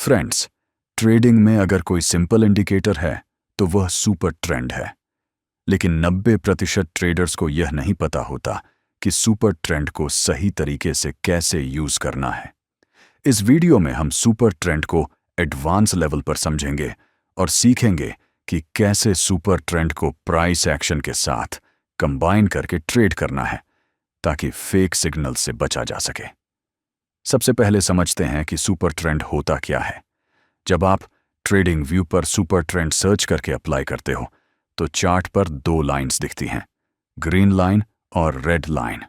Friends, trading में अगर कोई सिंपल इंडिकेटर है तो वह सुपर ट्रेंड है। लेकिन 90% ट्रेडर्स को यह नहीं पता होता कि सुपर ट्रेंड को सही तरीके से कैसे यूज करना है। इस वीडियो में हम सुपर ट्रेंड को एडवांस लेवल पर समझेंगे और सीखेंगे कि कैसे सुपर ट्रेंड को प्राइस एक्शन के साथ कंबाइन करके ट्रेड करना है ताकि फेक सिग्नल से बचा जा सके। सबसे पहले समझते हैं कि सुपर ट्रेंड होता क्या है। जब आप ट्रेडिंग व्यू पर सुपर ट्रेंड सर्च करके अप्लाई करते हो तो चार्ट पर दो लाइंस दिखती हैं, ग्रीन लाइन और रेड लाइन।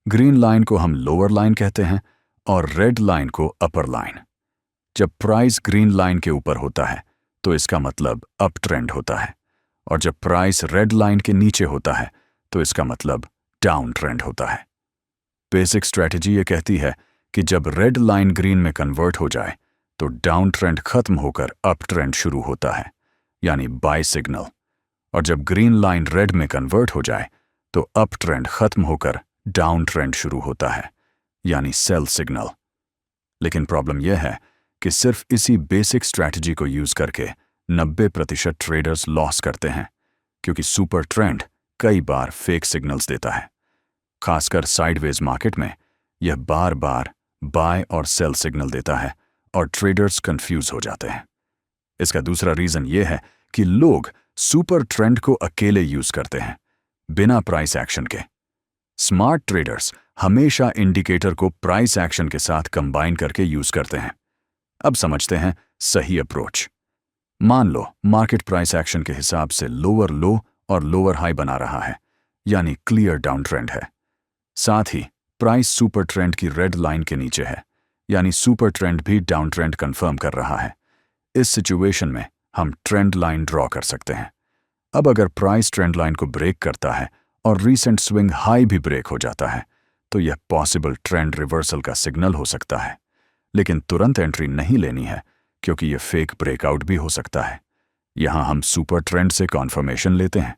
ग्रीन लाइन को हम लोअर लाइन कहते हैं और रेड लाइन को अपर लाइन। जब प्राइस ग्रीन लाइन के ऊपर होता है तो इसका मतलब अप ट्रेंड होता है, और जब प्राइस रेड लाइन के नीचे होता है तो इसका मतलब डाउन ट्रेंड होता है। बेसिक स्ट्रैटेजी ये कहती है कि जब रेड लाइन ग्रीन में कन्वर्ट हो जाए तो डाउन ट्रेंड खत्म होकर अप ट्रेंड शुरू होता है, यानी बाय सिग्नल, और जब ग्रीन लाइन रेड में कन्वर्ट हो जाए तो अप ट्रेंड खत्म होकर डाउन ट्रेंड शुरू होता है, यानी सेल सिग्नल। लेकिन प्रॉब्लम यह है कि सिर्फ इसी बेसिक स्ट्रैटेजी को यूज करके 90% ट्रेडर्स लॉस करते हैं, क्योंकि सुपर ट्रेंड कई बार फेक सिग्नल्स देता है। खासकर साइडवेज मार्केट में यह बार बार बाय और सेल सिग्नल देता है और ट्रेडर्स कंफ्यूज हो जाते हैं। इसका दूसरा रीजन यह है कि लोग सुपर ट्रेंड को अकेले यूज करते हैं, बिना प्राइस एक्शन के। स्मार्ट ट्रेडर्स हमेशा इंडिकेटर को प्राइस एक्शन के साथ कंबाइन करके यूज करते हैं। अब समझते हैं सही अप्रोच। मान लो मार्केट प्राइस एक्शन के हिसाब से लोअर लो और लोअर हाई बना रहा है, यानी क्लियर डाउन ट्रेंड है। साथ ही प्राइस सुपर ट्रेंड की रेड लाइन के नीचे है, यानी सुपर ट्रेंड भी डाउन ट्रेंड कंफर्म कर रहा है। इस सिचुएशन में हम ट्रेंड लाइन ड्रॉ कर सकते हैं। अब अगर प्राइस ट्रेंड लाइन को ब्रेक करता है और रीसेंट स्विंग हाई भी ब्रेक हो जाता है तो यह पॉसिबल ट्रेंड रिवर्सल का सिग्नल हो सकता है। लेकिन तुरंत एंट्री नहीं लेनी है, क्योंकि यह फेक ब्रेकआउट भी हो सकता है। यहां हम सुपर ट्रेंड से कॉन्फर्मेशन लेते हैं।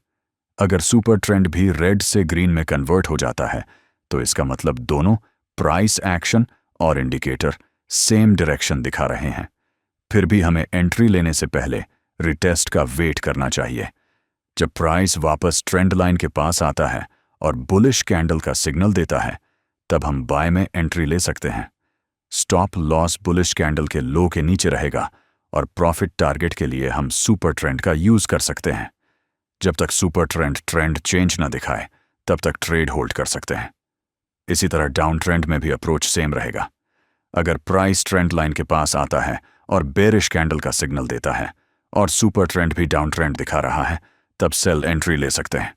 अगर सुपर ट्रेंड भी रेड से ग्रीन में कन्वर्ट हो जाता है तो इसका मतलब दोनों प्राइस एक्शन और इंडिकेटर सेम डायरेक्शन दिखा रहे हैं। फिर भी हमें एंट्री लेने से पहले रिटेस्ट का वेट करना चाहिए। जब प्राइस वापस ट्रेंड लाइन के पास आता है और बुलिश कैंडल का सिग्नल देता है तब हम बाय में एंट्री ले सकते हैं। स्टॉप लॉस बुलिश कैंडल के लो के नीचे रहेगा और प्रॉफिट टारगेट के लिए हम सुपर ट्रेंड का यूज कर सकते हैं। जब तक सुपर ट्रेंड चेंज ना दिखाए तब तक ट्रेड होल्ड कर सकते हैं। इसी तरह डाउन ट्रेंड में भी अप्रोच सेम रहेगा। अगर प्राइस ट्रेंड लाइन के पास आता है और बेरिश कैंडल का सिग्नल देता है और सुपर ट्रेंड भी डाउन ट्रेंड दिखा रहा है तब सेल एंट्री ले सकते हैं।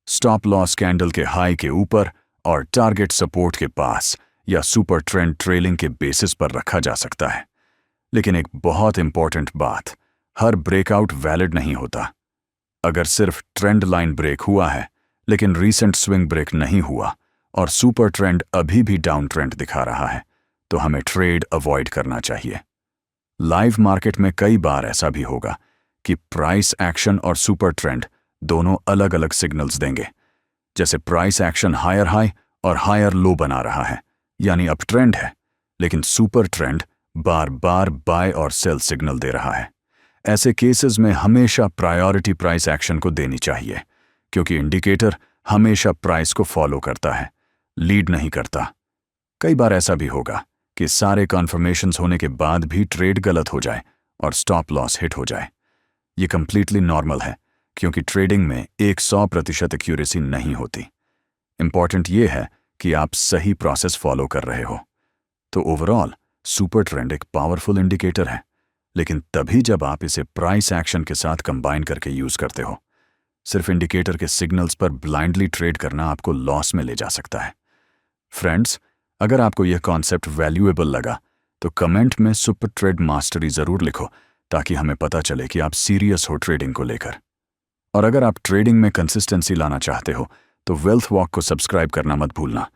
स्टॉप लॉस कैंडल के हाई के ऊपर और टारगेट सपोर्ट के पास या सुपर ट्रेंड ट्रेलिंग के बेसिस पर रखा जा सकता है। लेकिन एक बहुत इंपॉर्टेंट बात, हर ब्रेकआउट वैलिड नहीं होता। अगर सिर्फ ट्रेंड लाइन ब्रेक हुआ है लेकिन रीसेंट स्विंग ब्रेक नहीं हुआ और सुपर ट्रेंड अभी भी डाउन ट्रेंड दिखा रहा है तो हमें ट्रेड अवॉइड करना चाहिए। लाइव मार्केट में कई बार ऐसा भी होगा कि प्राइस एक्शन और सुपर ट्रेंड दोनों अलग अलग सिग्नल्स देंगे। जैसे प्राइस एक्शन हायर हाई और हायर लो बना रहा है, यानी अप ट्रेंड है, लेकिन सुपर ट्रेंड बार बार बाय और सेल सिग्नल दे रहा है। ऐसे केसेस में हमेशा प्रायोरिटी प्राइस एक्शन को देनी चाहिए, क्योंकि इंडिकेटर हमेशा प्राइस को फॉलो करता है, लीड नहीं करता। कई बार ऐसा भी होगा कि सारे कन्फर्मेशंस होने के बाद भी ट्रेड गलत हो जाए और स्टॉप लॉस हिट हो जाए। ये कंप्लीटली नॉर्मल है, क्योंकि ट्रेडिंग में 100% एक्यूरेसी नहीं होती। इंपॉर्टेंट ये है कि आप सही प्रोसेस फॉलो कर रहे हो। तो ओवरऑल सुपर ट्रेंड एक पावरफुल इंडिकेटर है, लेकिन तभी जब आप इसे प्राइस एक्शन के साथ कंबाइन करके यूज करते हो। सिर्फ इंडिकेटर के सिग्नल्स पर ब्लाइंडली ट्रेड करना आपको लॉस में ले जा सकता है। फ्रेंड्स, अगर आपको यह कॉन्सेप्ट वैल्यूएबल लगा तो कमेंट में सुपर ट्रेड मास्टरी जरूर लिखो, ताकि हमें पता चले कि आप सीरियस हो ट्रेडिंग को लेकर। और अगर आप ट्रेडिंग में कंसिस्टेंसी लाना चाहते हो तो वेल्थ वॉक को सब्सक्राइब करना मत भूलना।